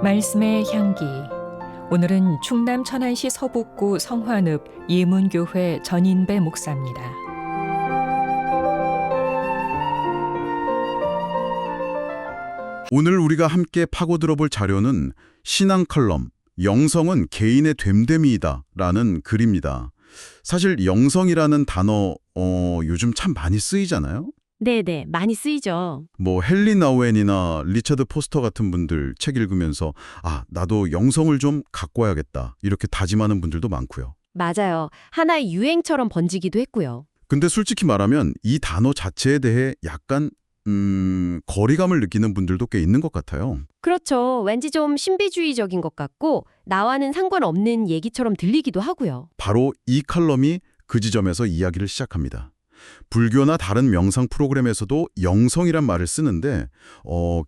말씀의 향기. 오늘은 충남 천안시 서북구 성환읍 예문교회 전인배 목사입니다. 오늘 우리가 함께 파고 들어볼 자료는 신앙 칼럼 영성은 개인의 됨됨이이다 라는 글입니다. 사실 영성이라는 단어 요즘 참 많이 쓰이잖아요. 네네, 많이 쓰이죠. 뭐 헨리 나우엔이나 리처드 포스터 같은 분들 책 읽으면서 나도 영성을 좀 갖고 와야겠다 이렇게 다짐하는 분들도 많고요. 맞아요. 하나의 유행처럼 번지기도 했고요. 근데 솔직히 말하면 이 단어 자체에 대해 약간 거리감을 느끼는 분들도 꽤 있는 것 같아요. 그렇죠. 왠지 좀 신비주의적인 것 같고 나와는 상관없는 얘기처럼 들리기도 하고요. 바로 이 칼럼이 그 지점에서 이야기를 시작합니다. 불교나 다른 명상 프로그램에서도 영성이란 말을 쓰는데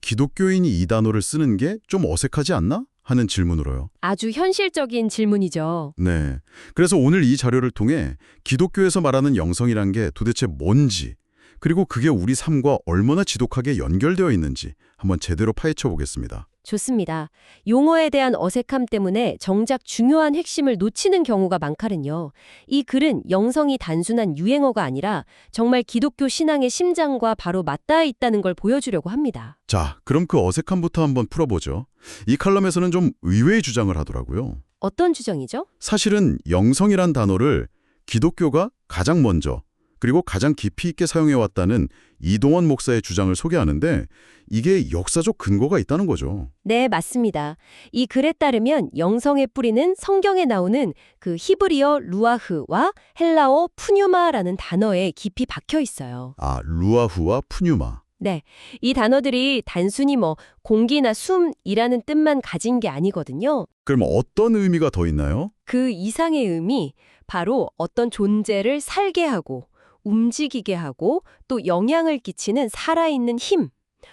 기독교인이 이 단어를 쓰는 게 좀 어색하지 않나? 하는 질문으로요. 아주 현실적인 질문이죠. 네. 그래서 오늘 이 자료를 통해 기독교에서 말하는 영성이란 게 도대체 뭔지, 그리고 그게 우리 삶과 얼마나 지독하게 연결되어 있는지 한번 제대로 파헤쳐 보겠습니다. 좋습니다. 용어에 대한 어색함 때문에 정작 중요한 핵심을 놓치는 경우가 많거든요. 이 글은 영성이 단순한 유행어가 아니라 정말 기독교 신앙의 심장과 바로 맞닿아 있다는 걸 보여주려고 합니다. 자, 그럼 그 어색함부터 한번 풀어보죠. 이 칼럼에서는 좀 의외의 주장을 하더라고요. 어떤 주장이죠? 사실은 영성이란 단어를 기독교가 가장 먼저 그리고 가장 깊이 있게 사용해왔다는 이동원 목사의 주장을 소개하는데 이게 역사적 근거가 있다는 거죠. 네, 맞습니다. 이 글에 따르면 영성의 뿌리는 성경에 나오는 그 히브리어 루아흐와 헬라어 푸뉴마라는 단어에 깊이 박혀 있어요. 루아흐와 푸뉴마. 네, 이 단어들이 단순히 공기나 숨이라는 뜻만 가진 게 아니거든요. 그럼 어떤 의미가 더 있나요? 그 이상의 의미, 바로 어떤 존재를 살게 하고 움직이게 하고 또 영향을 끼치는 살아있는 힘,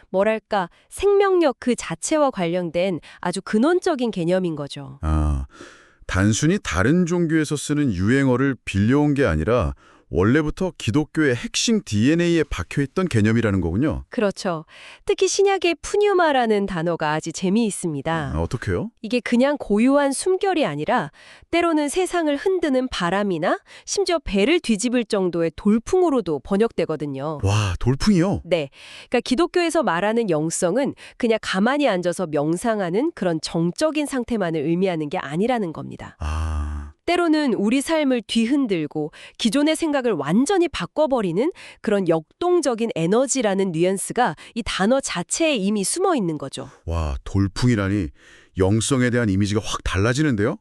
뭐랄까 생명력 그 자체와 관련된 아주 근원적인 개념인 거죠. 단순히 다른 종교에서 쓰는 유행어를 빌려온 게 아니라 원래부터 기독교의 핵심 DNA에 박혀있던 개념이라는 거군요. 그렇죠. 특히 신약의 푸뉴마라는 단어가 아주 재미있습니다. 어떻게요? 이게 그냥 고유한 숨결이 아니라 때로는 세상을 흔드는 바람이나 심지어 배를 뒤집을 정도의 돌풍으로도 번역되거든요. 와, 돌풍이요? 네. 그러니까 기독교에서 말하는 영성은 그냥 가만히 앉아서 명상하는 그런 정적인 상태만을 의미하는 게 아니라는 겁니다. 때로는 우리 삶을 뒤흔들고 기존의 생각을 완전히 바꿔버리는 그런 역동적인 에너지라는 뉘앙스가 이 단어 자체에 이미 숨어 있는 거죠. 와, 돌풍이라니 영성에 대한 이미지가 확 달라지는데요?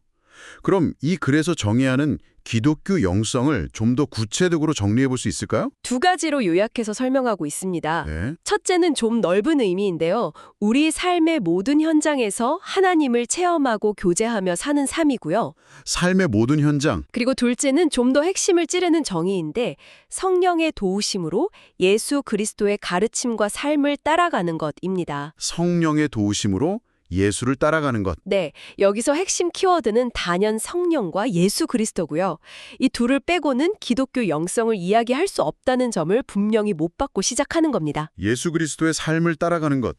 그럼 이 글에서 정의하는 기독교 영성을 좀 더 구체적으로 정리해 볼 수 있을까요? 두 가지로 요약해서 설명하고 있습니다. 네. 첫째는 좀 넓은 의미인데요. 우리 삶의 모든 현장에서 하나님을 체험하고 교제하며 사는 삶이고요. 삶의 모든 현장. 그리고 둘째는 좀 더 핵심을 찌르는 정의인데 성령의 도우심으로 예수 그리스도의 가르침과 삶을 따라가는 것입니다. 성령의 도우심으로 예수를 따라가는 것. 네, 여기서 핵심 키워드는 단연 성령과 예수 그리스도고요. 이 둘을 빼고는 기독교 영성을 이야기할 수 없다는 점을 분명히 못 받고 시작하는 겁니다. 예수 그리스도의 삶을 따라가는 것.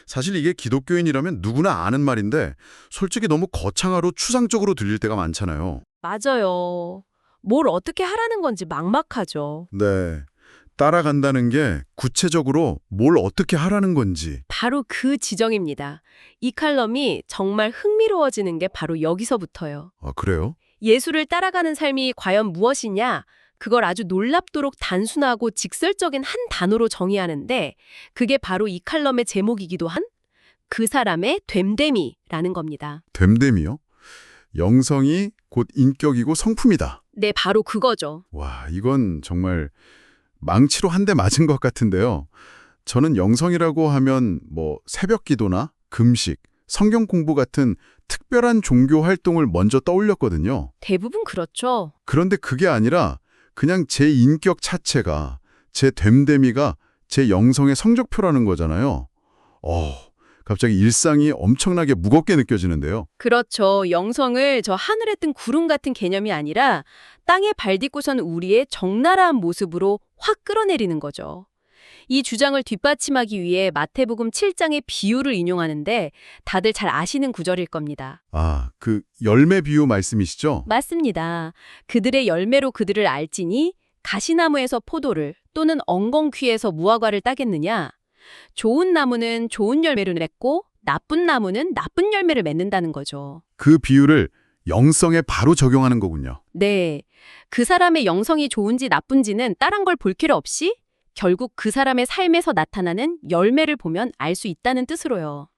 사실 이게 기독교인이라면 누구나 아는 말인데 솔직히 너무 거창하고 추상적으로 들릴 때가 많잖아요. 맞아요. 뭘 어떻게 하라는 건지 막막하죠. 네. 따라간다는 게 구체적으로 뭘 어떻게 하라는 건지. 바로 그 지정입니다. 이 칼럼이 정말 흥미로워지는 게 바로 여기서부터요. 그래요? 예수를 따라가는 삶이 과연 무엇이냐? 그걸 아주 놀랍도록 단순하고 직설적인 한 단어로 정의하는데 그게 바로 이 칼럼의 제목이기도 한 그 사람의 됨됨이라는 겁니다. 됨됨이요? 영성이 곧 인격이고 성품이다. 네, 바로 그거죠. 와, 이건 정말 망치로 한 대 맞은 것 같은데요. 저는 영성이라고 하면 새벽 기도나 금식, 성경 공부 같은 특별한 종교 활동을 먼저 떠올렸거든요. 대부분 그렇죠. 그런데 그게 아니라 그냥 제 인격 자체가, 제 됨됨이가 제 영성의 성적표라는 거잖아요. 갑자기 일상이 엄청나게 무겁게 느껴지는데요. 그렇죠. 영성을 저 하늘에 뜬 구름 같은 개념이 아니라 땅에 발 딛고 선 우리의 적나라한 모습으로 확 끌어내리는 거죠. 이 주장을 뒷받침하기 위해 마태복음 7장의 비유를 인용하는데 다들 잘 아시는 구절일 겁니다. 아, 그 열매 비유 말씀이시죠? 맞습니다. 그들의 열매로 그들을 알지니 가시나무에서 포도를 또는 엉겅퀴에서 무화과를 따겠느냐? 좋은 나무는 좋은 열매를 맺고 나쁜 나무는 나쁜 열매를 맺는다는 거죠. 그 비유를 영성에 바로 적용하는 거군요. 네. 그 사람의 영성이 좋은지 나쁜지는 다른 걸 볼 필요 없이 결국 그 사람의 삶에서 나타나는 열매를 보면 알 수 있다는 뜻으로요.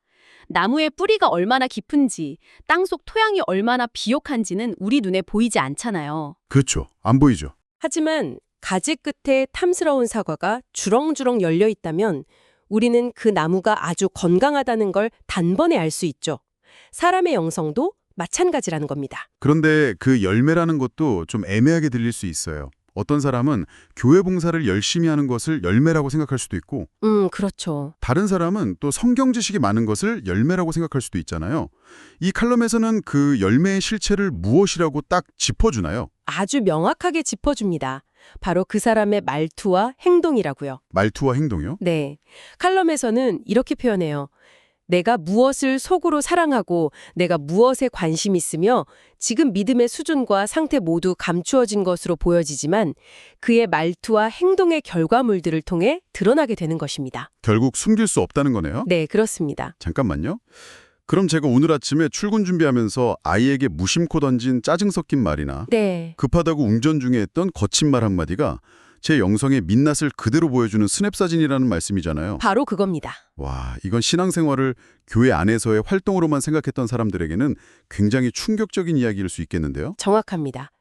나무의 뿌리가 얼마나 깊은지, 땅속 토양이 얼마나 비옥한지는 우리 눈에 보이지 않잖아요. 그렇죠. 안 보이죠. 하지만 가지 끝에 탐스러운 사과가 주렁주렁 열려 있다면 우리는 그 나무가 아주 건강하다는 걸 단번에 알 수 있죠. 사람의 영성도 마찬가지라는 겁니다. 그런데 그 열매라는 것도 좀 애매하게 들릴 수 있어요. 어떤 사람은 교회 봉사를 열심히 하는 것을 열매라고 생각할 수도 있고 그렇죠. 다른 사람은 또 성경 지식이 많은 것을 열매라고 생각할 수도 있잖아요. 이 칼럼에서는 그 열매의 실체를 무엇이라고 딱 짚어주나요? 아주 명확하게 짚어줍니다. 바로 그 사람의 말투와 행동이라고요. 말투와 행동이요? 네. 칼럼에서는 이렇게 표현해요. 내가 무엇을 속으로 사랑하고 내가 무엇에 관심 있으며 지금 믿음의 수준과 상태 모두 감추어진 것으로 보여지지만 그의 말투와 행동의 결과물들을 통해 드러나게 되는 것입니다. 결국 숨길 수 없다는 거네요? 네, 그렇습니다. 잠깐만요. 그럼 제가 오늘 아침에 출근 준비하면서 아이에게 무심코 던진 짜증 섞인 말이나 네. 급하다고 운전 중에 했던 거친 말 한마디가 제 영성의 민낯을 그대로 보여주는 스냅 사진이라는 말씀이잖아요. 바로 그겁니다. 와, 이건 신앙생활을 교회 안에서의 활동으로만 생각했던 사람들에게는 굉장히 충격적인 이야기일 수 있겠는데요. 정확합니다.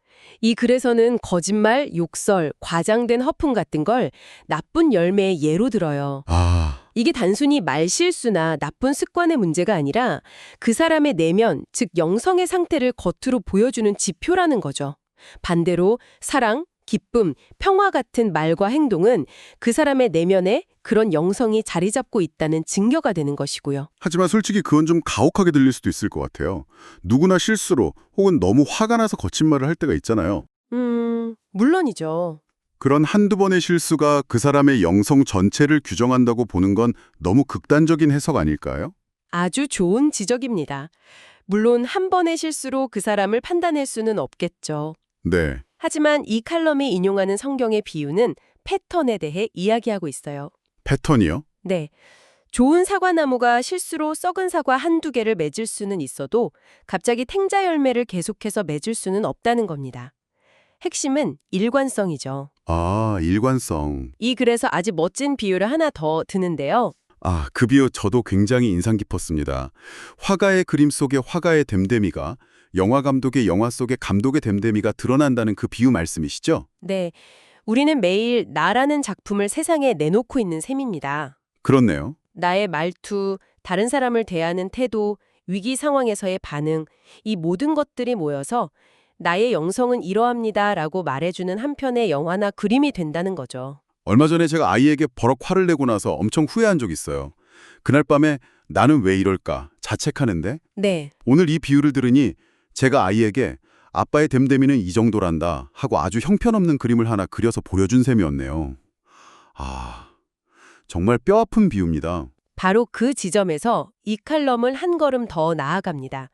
이 글에서는 거짓말, 욕설, 과장된 허풍 같은 걸 나쁜 열매의 예로 들어요. 아, 이게 단순히 말실수나 나쁜 습관의 문제가 아니라 그 사람의 내면, 즉 영성의 상태를 겉으로 보여주는 지표라는 거죠. 반대로 사랑, 기쁨, 평화 같은 말과 행동은 그 사람의 내면에 그런 영성이 자리 잡고 있다는 증거가 되는 것이고요. 하지만 솔직히 그건 좀 가혹하게 들릴 수도 있을 것 같아요. 누구나 실수로 혹은 너무 화가 나서 거친 말을 할 때가 있잖아요. 물론이죠. 그런 한두 번의 실수가 그 사람의 영성 전체를 규정한다고 보는 건 너무 극단적인 해석 아닐까요? 아주 좋은 지적입니다. 물론 한 번의 실수로 그 사람을 판단할 수는 없겠죠. 네. 하지만 이 칼럼이 인용하는 성경의 비유는 패턴에 대해 이야기하고 있어요. 패턴이요? 네. 좋은 사과나무가 실수로 썩은 사과 한두 개를 맺을 수는 있어도 갑자기 탱자 열매를 계속해서 맺을 수는 없다는 겁니다. 핵심은 일관성이죠. 아, 일관성. 이 글에서 아주 멋진 비유를 하나 더 드는데요. 아, 그 비유 저도 굉장히 인상 깊었습니다. 화가의 그림 속의 화가의 됨됨이가 영화 감독의 영화 속의 감독의 됨됨이가 드러난다는 그 비유 말씀이시죠? 네. 우리는 매일 나라는 작품을 세상에 내놓고 있는 셈입니다. 그렇네요. 나의 말투, 다른 사람을 대하는 태도, 위기 상황에서의 반응, 이 모든 것들이 모여서 나의 영성은 이러합니다라고 말해주는 한 편의 영화나 그림이 된다는 거죠. 얼마 전에 제가 아이에게 버럭 화를 내고 나서 엄청 후회한 적 있어요. 그날 밤에 나는 왜 이럴까 자책하는데 네. 오늘 이 비유를 들으니 제가 아이에게 아빠의 됨됨이는 이 정도란다 하고 아주 형편없는 그림을 하나 그려서 보여준 셈이었네요. 아, 정말 뼈아픈 비유입니다. 바로 그 지점에서 이 칼럼을 한 걸음 더 나아갑니다.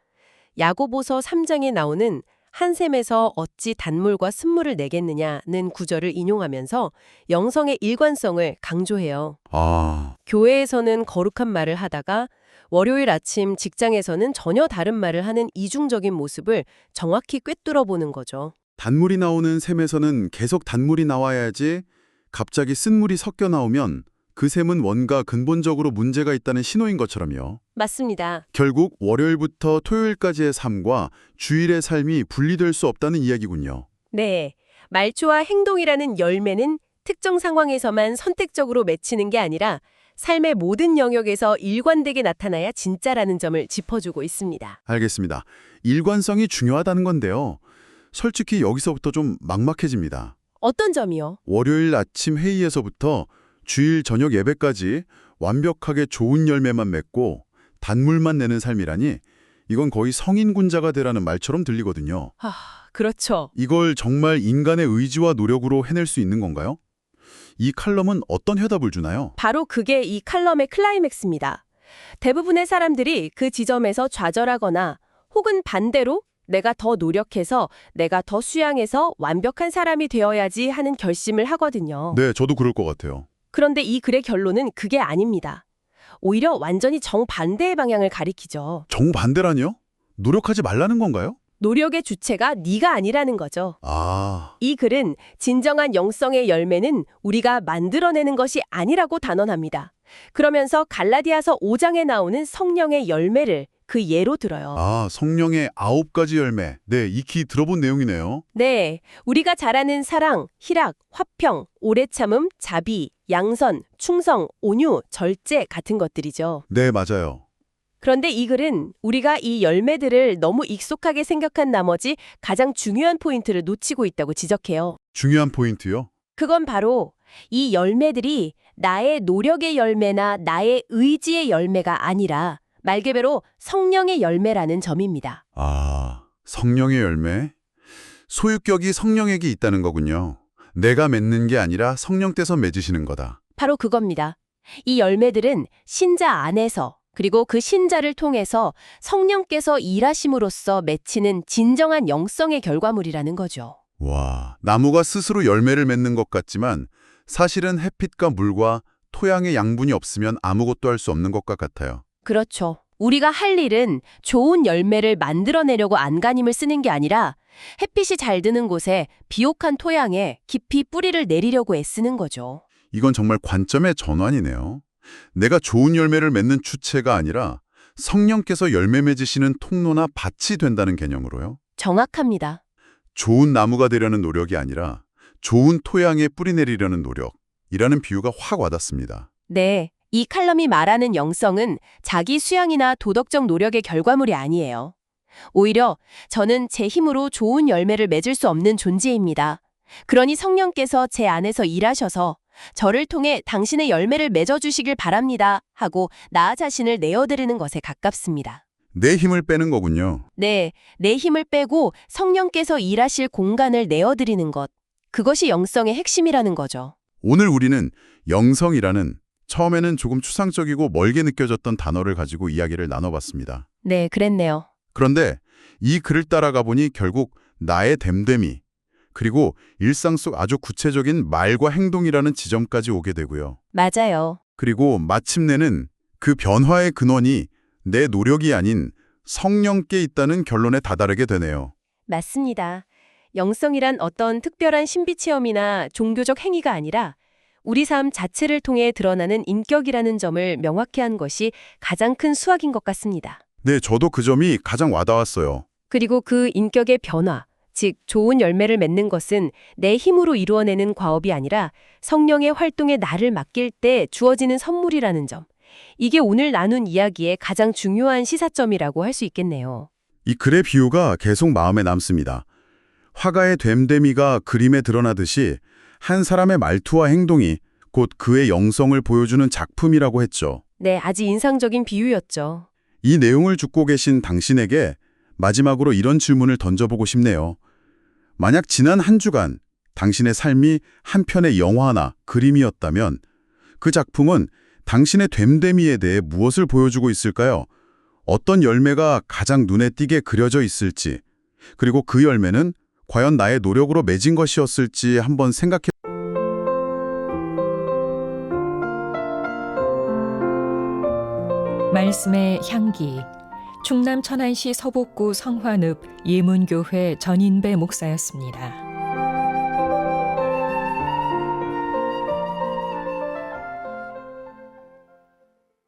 야고보서 3장에 나오는 한 샘에서 어찌 단물과 쓴물을 내겠느냐는 구절을 인용하면서 영성의 일관성을 강조해요. 아, 교회에서는 거룩한 말을 하다가 월요일 아침 직장에서는 전혀 다른 말을 하는 이중적인 모습을 정확히 꿰뚫어 보는 거죠. 단물이 나오는 샘에서는 계속 단물이 나와야지 갑자기 쓴물이 섞여 나오면 그 샘은 뭔가 근본적으로 문제가 있다는 신호인 것처럼요. 맞습니다. 결국 월요일부터 토요일까지의 삶과 주일의 삶이 분리될 수 없다는 이야기군요. 네. 말투와 행동이라는 열매는 특정 상황에서만 선택적으로 맺히는 게 아니라 삶의 모든 영역에서 일관되게 나타나야 진짜라는 점을 짚어주고 있습니다. 알겠습니다. 일관성이 중요하다는 건데요. 솔직히 여기서부터 좀 막막해집니다. 어떤 점이요? 월요일 아침 회의에서부터 주일 저녁 예배까지 완벽하게 좋은 열매만 맺고 단물만 내는 삶이라니 이건 거의 성인군자가 되라는 말처럼 들리거든요. 그렇죠. 이걸 정말 인간의 의지와 노력으로 해낼 수 있는 건가요? 이 칼럼은 어떤 해답을 주나요? 바로 그게 이 칼럼의 클라이맥스입니다. 대부분의 사람들이 그 지점에서 좌절하거나 혹은 반대로 내가 더 노력해서 내가 더 수양해서 완벽한 사람이 되어야지 하는 결심을 하거든요. 네, 저도 그럴 것 같아요. 그런데 이 글의 결론은 그게 아닙니다. 오히려 완전히 정반대의 방향을 가리키죠. 정반대라니요? 노력하지 말라는 건가요? 노력의 주체가 네가 아니라는 거죠. 아, 이 글은 진정한 영성의 열매는 우리가 만들어내는 것이 아니라고 단언합니다. 그러면서 갈라디아서 5장에 나오는 성령의 열매를 그 예로 들어요. 성령의 9가지 열매. 네, 익히 들어본 내용이네요. 네, 우리가 잘 아는 사랑, 희락, 화평, 오래 참음, 자비, 양선, 충성, 온유, 절제 같은 것들이죠. 네, 맞아요. 그런데 이 글은 우리가 이 열매들을 너무 익숙하게 생각한 나머지 가장 중요한 포인트를 놓치고 있다고 지적해요. 중요한 포인트요? 그건 바로 이 열매들이 나의 노력의 열매나 나의 의지의 열매가 아니라 말 그대로 성령의 열매라는 점입니다. 성령의 열매? 소유격이 성령에게 있다는 거군요. 내가 맺는 게 아니라 성령께서 맺으시는 거다. 바로 그겁니다. 이 열매들은 신자 안에서 그리고 그 신자를 통해서 성령께서 일하심으로써 맺히는 진정한 영성의 결과물이라는 거죠. 와, 나무가 스스로 열매를 맺는 것 같지만 사실은 햇빛과 물과 토양의 양분이 없으면 아무것도 할 수 없는 것과 같아요. 그렇죠. 우리가 할 일은 좋은 열매를 만들어내려고 안간힘을 쓰는 게 아니라 햇빛이 잘 드는 곳에 비옥한 토양에 깊이 뿌리를 내리려고 애쓰는 거죠. 이건 정말 관점의 전환이네요. 내가 좋은 열매를 맺는 주체가 아니라 성령께서 열매 맺으시는 통로나 밭이 된다는 개념으로요. 정확합니다. 좋은 나무가 되려는 노력이 아니라 좋은 토양에 뿌리 내리려는 노력이라는 비유가 확 와닿습니다. 네, 이 칼럼이 말하는 영성은 자기 수양이나 도덕적 노력의 결과물이 아니에요. 오히려 저는 제 힘으로 좋은 열매를 맺을 수 없는 존재입니다. 그러니 성령께서 제 안에서 일하셔서 저를 통해 당신의 열매를 맺어주시길 바랍니다 하고 나 자신을 내어드리는 것에 가깝습니다. 내 힘을 빼는 거군요. 네, 내 힘을 빼고 성령께서 일하실 공간을 내어드리는 것. 그것이 영성의 핵심이라는 거죠. 오늘 우리는 영성이라는 처음에는 조금 추상적이고 멀게 느껴졌던 단어를 가지고 이야기를 나눠봤습니다. 네, 그랬네요. 그런데 이 글을 따라가 보니 결국 나의 됨됨이, 그리고 일상 속 아주 구체적인 말과 행동이라는 지점까지 오게 되고요. 맞아요. 그리고 마침내는 그 변화의 근원이 내 노력이 아닌 성령께 있다는 결론에 다다르게 되네요. 맞습니다. 영성이란 어떤 특별한 신비 체험이나 종교적 행위가 아니라 우리 삶 자체를 통해 드러나는 인격이라는 점을 명확히 한 것이 가장 큰 수확인 것 같습니다. 네, 저도 그 점이 가장 와닿았어요. 그리고 그 인격의 변화, 즉 좋은 열매를 맺는 것은 내 힘으로 이루어내는 과업이 아니라 성령의 활동에 나를 맡길 때 주어지는 선물이라는 점. 이게 오늘 나눈 이야기의 가장 중요한 시사점이라고 할 수 있겠네요. 이 글의 비유가 계속 마음에 남습니다. 화가의 됨됨이가 그림에 드러나듯이 한 사람의 말투와 행동이 곧 그의 영성을 보여주는 작품이라고 했죠. 네, 아주 인상적인 비유였죠. 이 내용을 듣고 계신 당신에게 마지막으로 이런 질문을 던져보고 싶네요. 만약 지난 한 주간 당신의 삶이 한 편의 영화나 그림이었다면 그 작품은 당신의 됨됨이에 대해 무엇을 보여주고 있을까요? 어떤 열매가 가장 눈에 띄게 그려져 있을지, 그리고 그 열매는 과연 나의 노력으로 맺은 것이었을지 한번 생각해 말씀의 향기. 충남 천안시 서북구 성화읍 예문교회 전인배 목사였습니다.